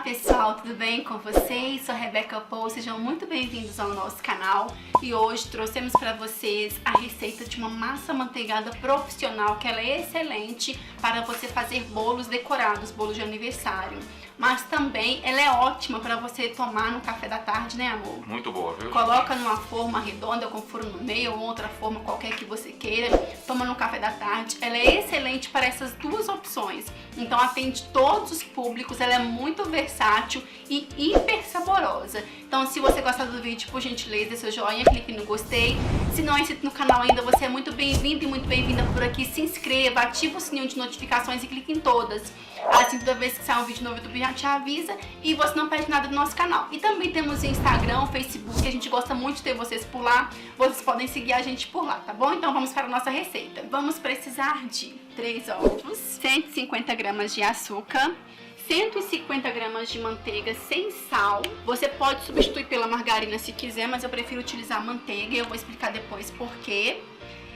pessoal, tudo bem com vocês? Sou a Rebeca Paul, sejam muito bem-vindos ao nosso canal. E hoje trouxemos para vocês a receita de uma massa amanteigada profissional, que ela é excelente para você fazer bolos decorados, bolos de aniversário. Mas também ela é ótima para você tomar no café da tarde, né, amor? Muito boa, viu? Coloca numa forma redonda com furo no meio ou outra forma qualquer que você queira. Toma no café da tarde. Ela é excelente para essas duas opções. Então atende todos os públicos. Ela é muito versátil e hiper saborosa. Então se você gostar do vídeo, por gentileza, dê seu joinha, clique no gostei. Se não é inscrito no canal ainda, você é muito bem-vindo e muito bem-vinda por aqui. Se inscreva, ativa o sininho de notificações e clique em todas. Assim, toda vez que sair um vídeo novo, o YouTube já te avisa e você não perde nada do nosso canal. E também temos o Instagram, o Facebook, a gente gosta muito de ter vocês por lá. Vocês podem seguir a gente por lá, tá bom? Então vamos para a nossa receita. Vamos precisar de 3 ovos, 150 gramas de açúcar, 150 gramas de manteiga sem sal. Você pode substituir pela margarina se quiser, mas eu prefiro utilizar manteiga e eu vou explicar depois por quê.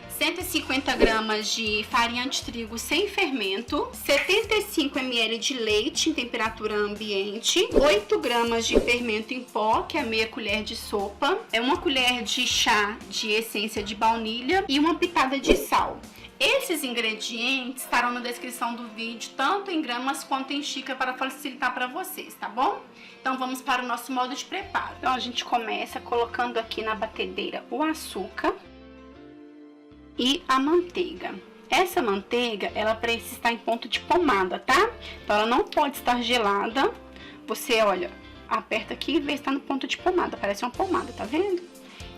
150 gramas de farinha de trigo sem fermento, 75 ml de leite em temperatura ambiente, 8 gramas de fermento em pó, que é meia colher de sopa, 1 colher de chá de essência de baunilha e uma pitada de sal. Esses ingredientes estarão na descrição do vídeo, tanto em gramas quanto em xícara, para facilitar para vocês, tá bom? Então vamos para o nosso modo de preparo. Então a gente começa colocando aqui na batedeira o açúcar e a manteiga. Essa manteiga, ela precisa estar em ponto de pomada, tá? Então ela não pode estar gelada. Você, olha, aperta aqui e vê se está no ponto de pomada. Parece uma pomada, tá vendo?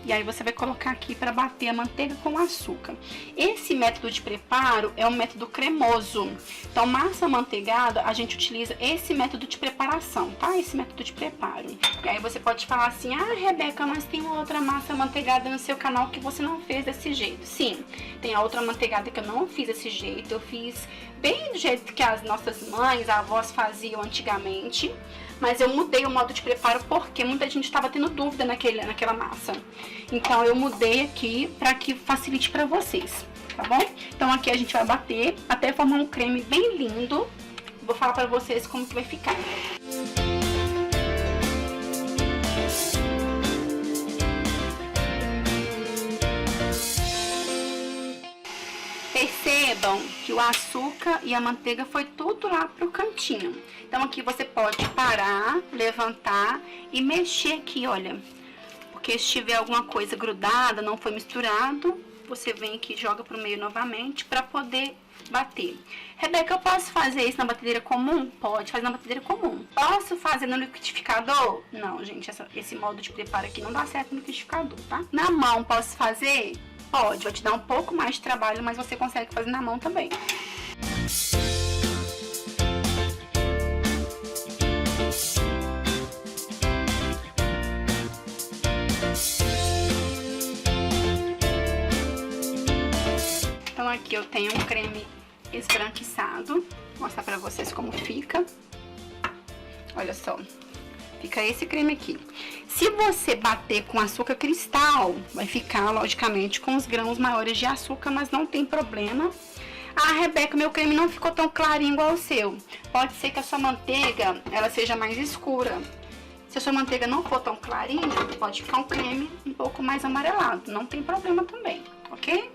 E aí você vai colocar aqui para bater a manteiga com o açúcar. Esse método de preparo é um método cremoso. Então, massa amanteigada, a gente utiliza esse método de preparação, tá? Esse método de preparo. E aí você pode falar assim: ah, Rebeca, mas tem outra massa amanteigada no seu canal que você não fez desse jeito. Sim, tem a outra amanteigada que eu não fiz desse jeito. Eu fiz bem do jeito que as nossas mães, avós faziam antigamente. Mas eu mudei o modo de preparo porque muita gente estava tendo dúvida naquela massa. Então eu mudei aqui para que facilite para vocês, tá bom? Então aqui a gente vai bater até formar um creme bem lindo. Vou falar para vocês como que vai ficar. Percebam que o açúcar e a manteiga foi tudo lá pro cantinho. Então aqui você pode parar, levantar e mexer aqui, olha. Porque se tiver alguma coisa grudada, não foi misturado, você vem aqui e joga pro meio novamente para poder bater. Rebeca, eu posso fazer isso na batedeira comum? Pode fazer na batedeira comum. Posso fazer no liquidificador? Não, gente, esse modo de preparo aqui não dá certo no liquidificador, tá? Na mão, posso fazer? Pode, vai te dar um pouco mais de trabalho, mas você consegue fazer na mão também. Então aqui eu tenho um creme esbranquiçado. Vou mostrar pra vocês como fica. Olha só. Fica esse creme aqui. Se você bater com açúcar cristal, vai ficar, logicamente, com os grãos maiores de açúcar, mas não tem problema. Ah, Rebeca, meu creme não ficou tão clarinho igual o seu. Pode ser que a sua manteiga, ela seja mais escura. Se a sua manteiga não for tão clarinha, pode ficar um creme um pouco mais amarelado. Não tem problema também, ok?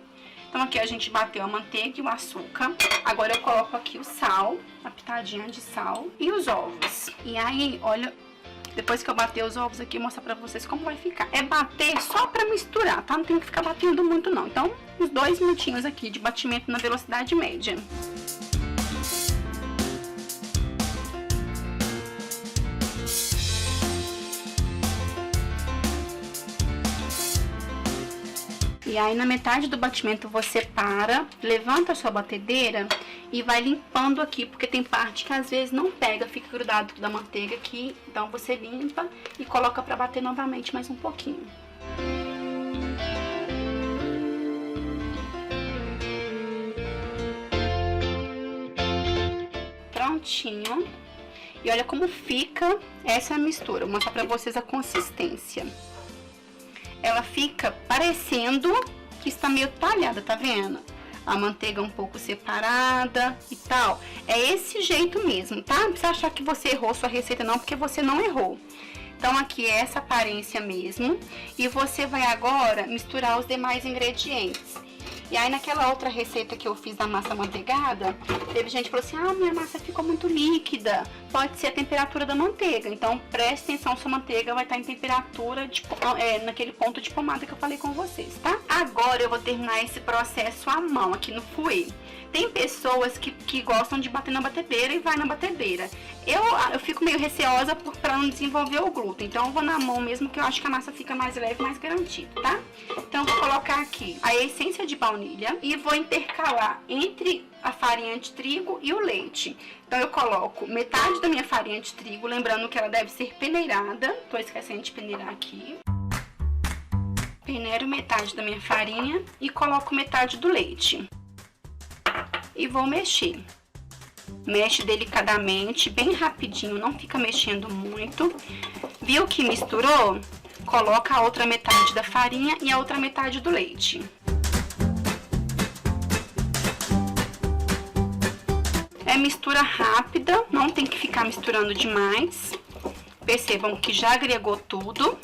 Então aqui a gente bateu a manteiga e o açúcar. Agora eu coloco aqui o sal, a pitadinha de sal e os ovos. E aí, olha, depois que eu bater os ovos aqui, eu vou mostrar pra vocês como vai ficar. É bater só pra misturar, tá? Não tem que ficar batendo muito não. Então, uns 2 minutinhos aqui de batimento na velocidade média. E aí, na metade do batimento, você para, levanta a sua batedeira e vai limpando aqui, porque tem parte que às vezes não pega, fica grudado da manteiga aqui. Então, você limpa e coloca pra bater novamente mais um pouquinho. Prontinho. E olha como fica essa mistura. Vou mostrar pra vocês a consistência. Ela fica parecendo que está meio talhada, tá vendo? a manteiga um pouco separada e tal. É esse jeito mesmo, tá? Não precisa achar que você errou sua receita não, porque você não errou. Então aqui é essa aparência mesmo. E você vai agora misturar os demais ingredientes. E aí naquela outra receita que eu fiz da massa amanteigada, teve gente que falou assim, ah, minha massa ficou muito líquida, pode ser a temperatura da manteiga. Então preste atenção, sua manteiga vai estar em temperatura, naquele ponto de pomada que eu falei com vocês, tá? Agora eu vou terminar esse processo à mão, aqui no fouet. Tem pessoas que gostam de bater na batedeira e vai na batedeira. Eu fico meio receosa para não desenvolver o glúten, então eu vou na mão mesmo, que eu acho que a massa fica mais leve, mais garantida, tá? Então eu vou colocar aqui a essência de baunilha e vou intercalar entre a farinha de trigo e o leite. Então eu coloco metade da minha farinha de trigo, lembrando que ela deve ser peneirada, tô esquecendo de peneirar aqui. Peneiro metade da minha farinha e coloco metade do leite. E vou mexer. Mexe delicadamente, bem rapidinho, não fica mexendo muito. Viu que misturou? Coloca a outra metade da farinha e a outra metade do leite. É mistura rápida, não tem que ficar misturando demais. Percebam que já agregou tudo.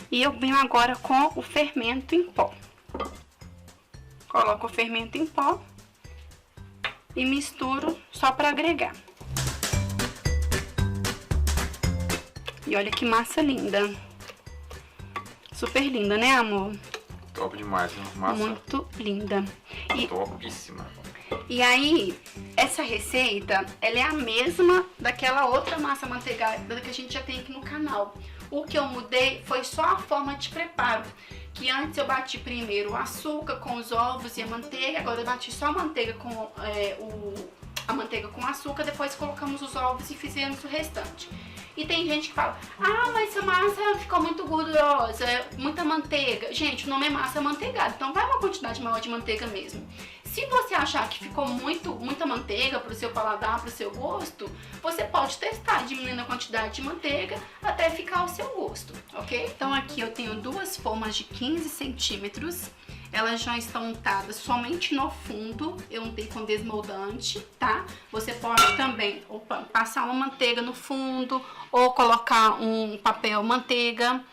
E eu venho agora com o fermento em pó. Coloco o fermento em pó e misturo só para agregar. E olha que massa linda. Super linda, né, amor? Top demais, né? Massa. Muito linda. Topíssima. E aí, essa receita, ela é a mesma daquela outra massa amanteigada que a gente já tem aqui no canal. O que eu mudei foi só a forma de preparo. Que antes eu bati primeiro o açúcar com os ovos e a manteiga, agora eu bati só a manteiga com a manteiga com açúcar, depois colocamos os ovos e fizemos o restante. E tem gente que fala, ah, mas essa massa ficou muito gordurosa, muita manteiga. Gente, o nome é massa amanteigada, então vai uma quantidade maior de manteiga mesmo. Se você achar que ficou muita manteiga para o seu paladar, para o seu gosto, você pode testar diminuindo a quantidade de manteiga até ficar ao seu gosto, ok? Então aqui eu tenho duas formas de 15 centímetros. Elas já estão untadas somente no fundo, eu untei com desmoldante, tá? Você pode também passar uma manteiga no fundo ou colocar um papel manteiga.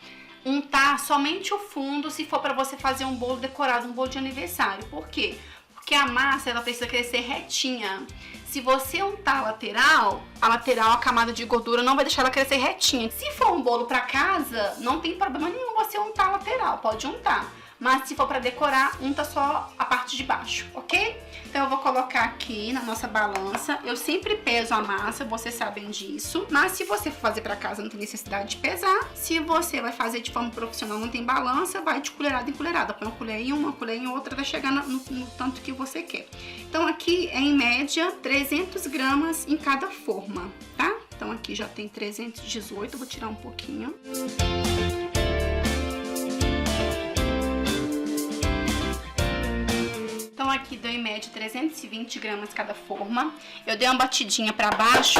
Untar somente o fundo se for para você fazer um bolo decorado, um bolo de aniversário. Por quê? Porque a massa ela precisa crescer retinha. Se você untar a lateral, a camada de gordura não vai deixar ela crescer retinha. Se for um bolo para casa, não tem problema nenhum você untar a lateral, pode untar. Mas se for para decorar, unta só a parte de baixo, ok? Então eu vou colocar aqui na nossa balança. Eu sempre peso a massa, vocês sabem disso. Mas se você for fazer para casa, não tem necessidade de pesar. Se você vai fazer de forma profissional, não tem balança, vai de colherada em colherada. Põe uma colher em uma colher em outra, vai chegar no tanto que você quer. Então aqui é em média 300 gramas em cada forma, tá? Então aqui já tem 318, eu vou tirar um pouquinho. Então aqui deu em média 320 gramas cada forma. Eu dei uma batidinha para baixo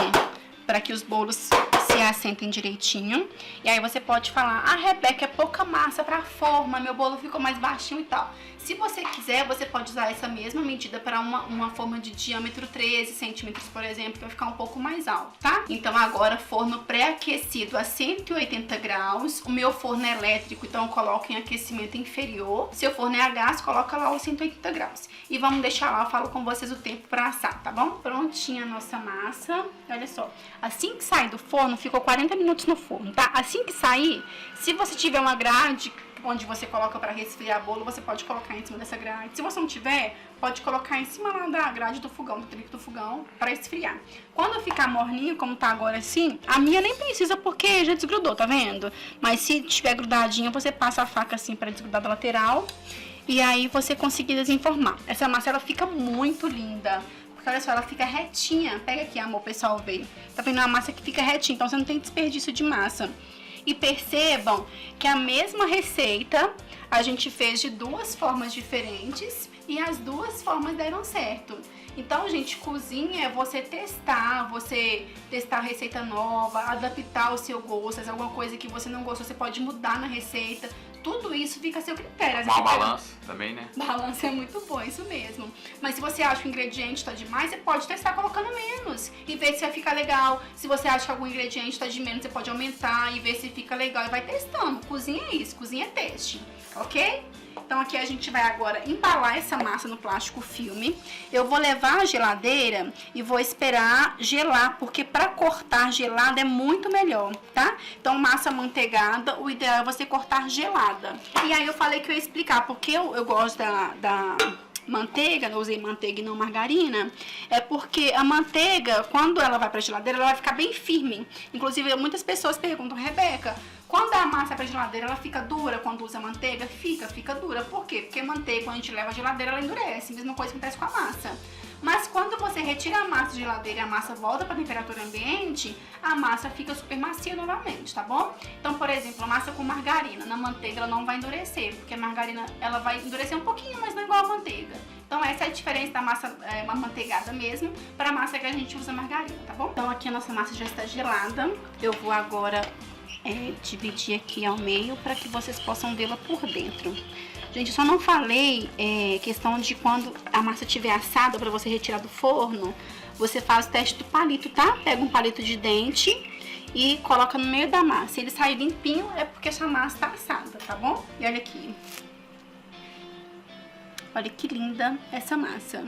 para que os bolos se assentem direitinho. E aí você pode falar, ah, Rebeca, é pouca massa para a forma, meu bolo ficou mais baixinho e tal. Se você quiser, você pode usar essa mesma medida para uma forma de diâmetro 13 centímetros, por exemplo, que vai ficar um pouco mais alto, tá? Então agora forno pré-aquecido a 180 graus. O meu forno é elétrico, então eu coloco em aquecimento inferior. Se o forno é a gás, coloca lá os 180 graus. E vamos deixar lá, eu falo com vocês o tempo para assar, tá bom? Prontinha a nossa massa. Olha só, assim que sair do forno, ficou 40 minutos no forno, tá? Assim que sair, se você tiver uma grade onde você coloca para resfriar bolo, você pode colocar em cima dessa grade. Se você não tiver, pode colocar em cima lá da grade do fogão, do trilho do fogão, para esfriar. Quando ficar morninho, como tá agora assim, a minha nem precisa porque já desgrudou, tá vendo? Mas se tiver grudadinha, você passa a faca assim para desgrudar da lateral e aí você conseguir desenformar. Essa massa, ela fica muito linda. Porque olha só, ela fica retinha. Pega aqui, amor, o pessoal ver. Tá vendo? É uma massa que fica retinha, então você não tem desperdício de massa. E percebam que a mesma receita a gente fez de duas formas diferentes e as duas formas deram certo. Então, gente, cozinha é você testar a receita nova, adaptar o seu gosto. Se é alguma coisa que você não gostou, você pode mudar na receita. tudo isso fica a seu critério. Uma balança também, né? Balança é muito bom, isso mesmo. Mas se você acha que o ingrediente tá demais, você pode testar colocando menos e ver se vai ficar legal. Se você acha que algum ingrediente tá de menos, você pode aumentar e ver se fica legal e vai testando. Cozinha é isso, cozinha é teste, ok? Então aqui a gente vai agora embalar essa massa no plástico filme. Eu vou levar à geladeira e vou esperar gelar, porque para cortar gelada é muito melhor, tá? Então massa amanteigada, o ideal é você cortar gelada. E aí eu falei que eu ia explicar porque eu gosto da manteiga, eu usei manteiga e não margarina, é porque a manteiga, quando ela vai pra geladeira, ela vai ficar bem firme. Inclusive, muitas pessoas perguntam, Rebeca, quando a massa pra geladeira, ela fica dura quando usa manteiga? Fica dura. Por quê? Porque a manteiga, quando a gente leva à geladeira, ela endurece. Mesma coisa acontece com a massa. Mas quando você retira a massa de geladeira e a massa volta para a temperatura ambiente, a massa fica super macia novamente, tá bom? Então, por exemplo, a massa com margarina, na manteiga ela não vai endurecer, porque a margarina ela vai endurecer um pouquinho, mas não é igual a manteiga. Então essa é a diferença da massa amanteigada mesmo para a massa que a gente usa margarina, tá bom? Então aqui a nossa massa já está gelada. Eu vou agora dividir aqui ao meio para que vocês possam vê-la por dentro. Gente, eu só não falei questão de quando a massa estiver assada para você retirar do forno, você faz o teste do palito, tá? Pega um palito de dente e coloca no meio da massa. Se ele sair limpinho, é porque essa massa tá assada, tá bom? E olha aqui. Olha que linda essa massa.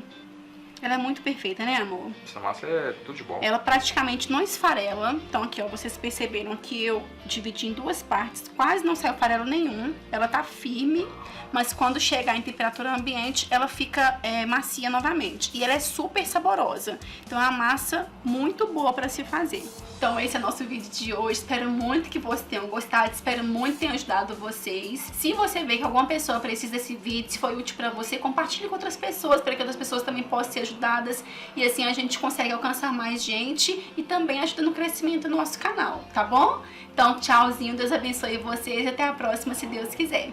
Ela é muito perfeita, né, amor? Essa massa é tudo de bom. Ela praticamente não esfarela. Então aqui, ó, vocês perceberam que eu dividi em duas partes. Quase não saiu farelo nenhum. Ela tá firme, mas quando chegar em temperatura ambiente, ela fica macia novamente. E ela é super saborosa. Então é uma massa muito boa pra se fazer. Então esse é o nosso vídeo de hoje. Espero muito que vocês tenham gostado. Espero muito que tenha ajudado vocês. Se você vê que alguma pessoa precisa desse vídeo, se foi útil pra você, compartilhe com outras pessoas, para que outras pessoas também possam ser ajudadas. E assim a gente consegue alcançar mais gente e também ajuda no crescimento do nosso canal, tá bom? Então tchauzinho, Deus abençoe vocês e até a próxima, se Deus quiser.